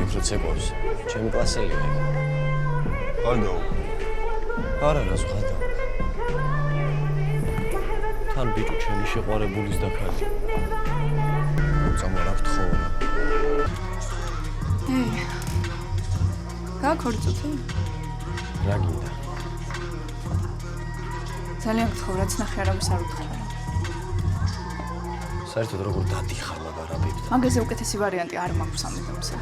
უფრო ცეკვავს. ჩემი კლასელია. ხანდო. არა, რა ზღადა. თან ბიჭო ჩემი შეყვარებულის და ქალი. წამორ აქვს თხოვნა. გაქორწოთი? რა გინდა? ძალიან გთხოვ, რაც ნახე არავის არ უთხრა. საერთოდ როგორ დადიხარ მაგარაბებს? მაგაზე უკეთესი ვარიანტი არ მაქვს ამბობსა.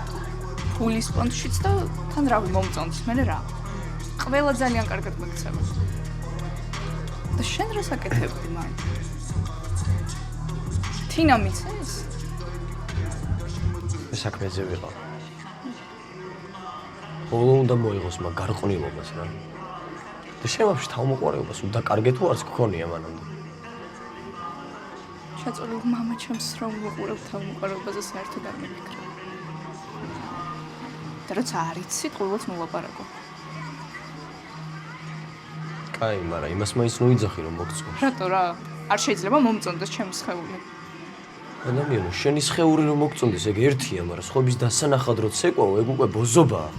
ფულის პონტშიც და თან რავი მომწონს, მე რა. ყველა ძალიან კარგად მეკცევა. და შენ რა საკეთებდი მან? თინა მიცეს? საქმეზე ვიყავ. ბოლო უნდა მოიღოს მაგ გარყვნილობას რა. და შენ ვაფშე თავმოყარეობას უნდა კარგე თუ არც გქონია მანამდე. ჩაწოლილ მამა ჩემს რომ ვიყურებ თავმოყარეობაზე საერთოდ არ მიფიქრე. და როცა არ იცი, ყოველთვის მოლაპარაკო. კაი, მაგრამ იმას მაინც ნუიძახი რომ მოგწონს. რატო რა? არ შეიძლება მომწონდეს ჩემი სხეული. ადამიანო, შენი სხეული რომ მოგწონდეს, ეგ ერთია, მაგრამ სხვების დასანახად რო ცეკვაო, ეგ უკვე ბოზობაა.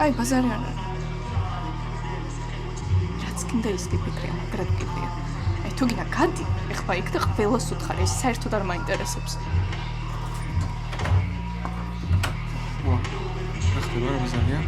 აი, ბაზარი არ არის. რაც კიდე ის გიფიქრე, მაგრამ კიდეა. აი, თუ გინდა გადი, ეხლა იქ და ყველას უთხარ, ეს საერთოდ არ მაინტერესებს. ვა, ახლა რა ბაზარია?